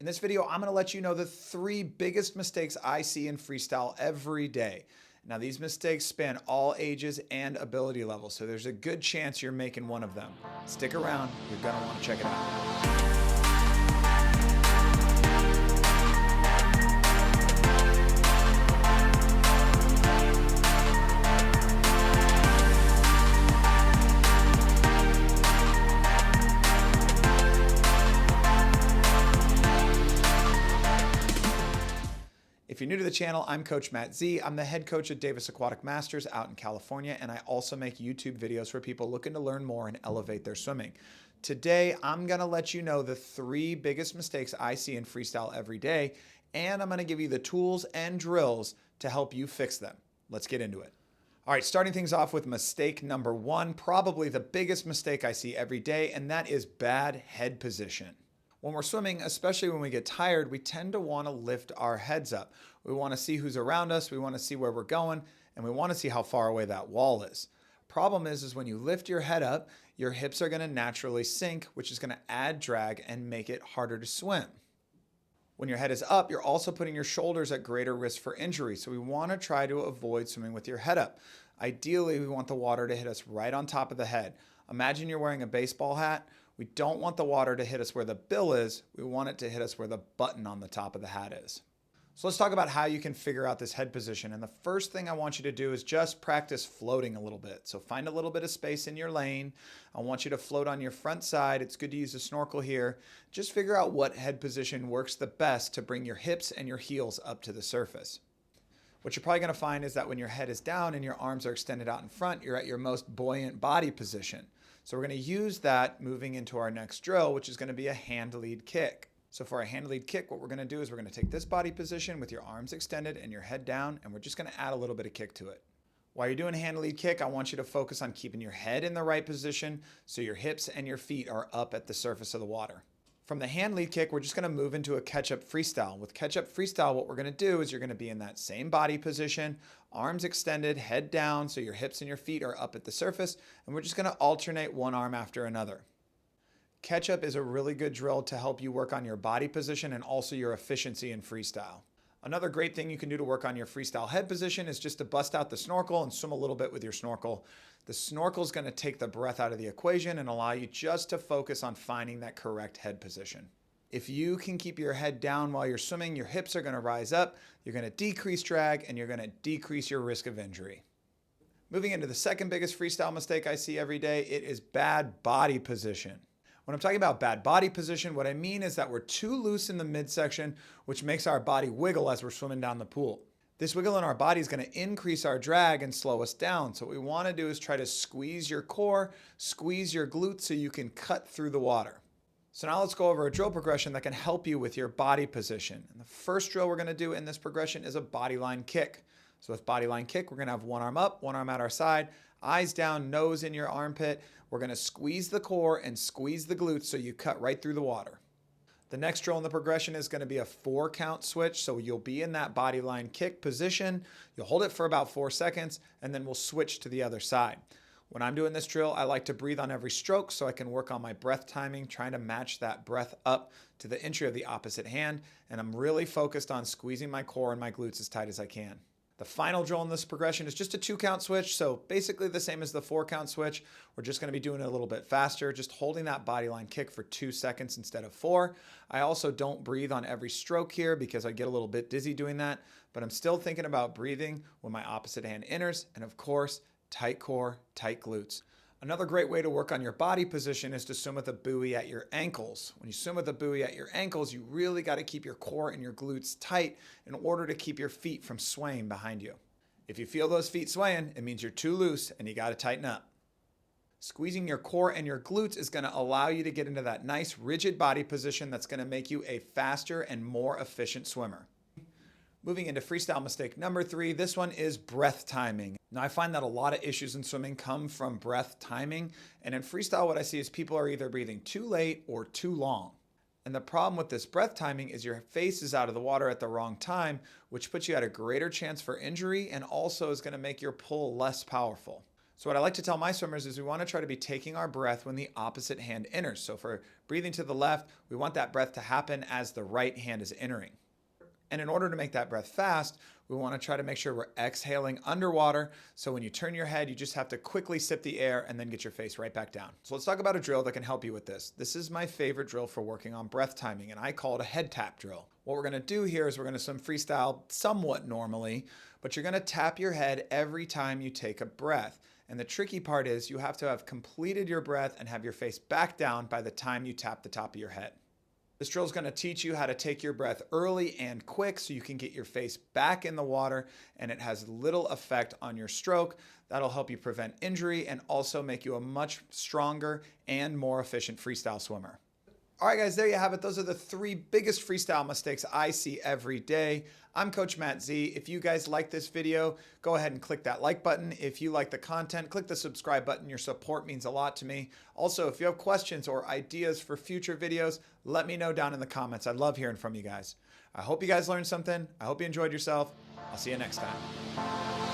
In this video, I'm going to let you know the 3 biggest mistakes I see in freestyle every day. Now, these mistakes span all ages and ability levels, so there's a good chance you're making one of them. Stick around, you're going to want to check it out. If you're new to the channel, I'm CoachMattZ. I'm the head coach at Davis Aquatic Masters out in California, and I also make YouTube videos for people looking to learn more and elevate their swimming. Today, I'm going to let you know the 3 biggest mistakes I see in freestyle every day, and I'm going to give you the tools and drills to help you fix them. Let's get into it. All right, starting things off with mistake number 1, probably the biggest mistake I see every day, and that is bad head position. When we're swimming, especially when we get tired, we tend to want to lift our heads up. We want to see who's around us, we want to see where we're going, and we want to see how far away that wall is. Problem is when you lift your head up, your hips are going to naturally sink, which is going to add drag and make it harder to swim. When your head is up, you're also putting your shoulders at greater risk for injury, so we want to try to avoid swimming with your head up. Ideally, we want the water to hit us right on top of the head. Imagine you're wearing a baseball hat. We don't want the water to hit us where the bill is. We want it to hit us where the button on the top of the hat is. So let's talk about how you can figure out this head position. And the first thing I want you to do is just practice floating a little bit. So find a little bit of space in your lane. I want you to float on your front side. It's good to use a snorkel here. Just figure out what head position works the best to bring your hips and your heels up to the surface. What you're probably going to find is that when your head is down and your arms are extended out in front, you're at your most buoyant body position. So we're going to use that moving into our next drill, which is going to be a hand lead kick. So for a hand lead kick, what we're going to do is we're going to take this body position with your arms extended and your head down, and we're just going to add a little bit of kick to it. While you're doing a hand lead kick, I want you to focus on keeping your head in the right position so your hips and your feet are up at the surface of the water. From the hand lead kick, we're just going to move into a Ketchup Freestyle. With Ketchup Freestyle, what we're going to do is you're going to be in that same body position, arms extended, head down, so your hips and your feet are up at the surface, and we're just going to alternate one arm after another. Ketchup is a really good drill to help you work on your body position and also your efficiency in freestyle. Another great thing you can do to work on your freestyle head position is just to bust out the snorkel and swim a little bit with your snorkel. The snorkel is going to take the breath out of the equation and allow you just to focus on finding that correct head position. If you can keep your head down while you're swimming, your hips are going to rise up, you're going to decrease drag, and you're going to decrease your risk of injury. Moving into the second biggest freestyle mistake I see every day, it is bad body position. When I'm talking about bad body position, what I mean is that we're too loose in the midsection, which makes our body wiggle as we're swimming down the pool. This wiggle in our body is going to increase our drag and slow us down. So what we want to do is try to squeeze your core, squeeze your glutes so you can cut through the water. So now let's go over a drill progression that can help you with your body position. And the first drill we're going to do in this progression is a body line kick. So with body line kick, we're going to have one arm up, one arm at our side, eyes down, nose in your armpit. We're going to squeeze the core and squeeze the glutes so you cut right through the water. The next drill in the progression is going to be a 4-count switch. So you'll be in that body line kick position. You'll hold it for about 4 seconds, and then we'll switch to the other side. When I'm doing this drill, I like to breathe on every stroke so I can work on my breath timing, trying to match that breath up to the entry of the opposite hand. And I'm really focused on squeezing my core and my glutes as tight as I can. The final drill in this progression is just a 2-count switch, so basically the same as the 4-count switch. We're just going to be doing it a little bit faster, just holding that body line kick for 2 seconds instead of 4. I also don't breathe on every stroke here because I get a little bit dizzy doing that, but I'm still thinking about breathing when my opposite hand enters, and of course, tight core, tight glutes. Another great way to work on your body position is to swim with a buoy at your ankles. When you swim with a buoy at your ankles, you really got to keep your core and your glutes tight in order to keep your feet from swaying behind you. If you feel those feet swaying, it means you're too loose and you got to tighten up. Squeezing your core and your glutes is going to allow you to get into that nice rigid body position that's going to make you a faster and more efficient swimmer. Moving into freestyle mistake number 3, this one is breath timing. Now I find that a lot of issues in swimming come from breath timing, and in freestyle what I see is people are either breathing too late or too long. And the problem with this breath timing is your face is out of the water at the wrong time, which puts you at a greater chance for injury and also is going to make your pull less powerful. So what I like to tell my swimmers is we want to try to be taking our breath when the opposite hand enters. So for breathing to the left, we want that breath to happen as the right hand is entering. And in order to make that breath fast, we want to try to make sure we're exhaling underwater. So when you turn your head, you just have to quickly sip the air and then get your face right back down. So let's talk about a drill that can help you with this. This is my favorite drill for working on breath timing, and I call it a head tap drill. What we're going to do here is we're going to swim freestyle somewhat normally, but you're going to tap your head every time you take a breath. And the tricky part is you have to have completed your breath and have your face back down by the time you tap the top of your head. This drill is going to teach you how to take your breath early and quick so you can get your face back in the water, and it has little effect on your stroke. That'll help you prevent injury and also make you a much stronger and more efficient freestyle swimmer. All right, guys, there you have it. Those are the 3 biggest freestyle mistakes I see every day. I'm CoachMattZ. If you guys like this video, go ahead and click that like button. If you like the content, click the subscribe button. Your support means a lot to me. Also, if you have questions or ideas for future videos, let me know down in the comments. I love hearing from you guys. I hope you guys learned something. I hope you enjoyed yourself. I'll see you next time.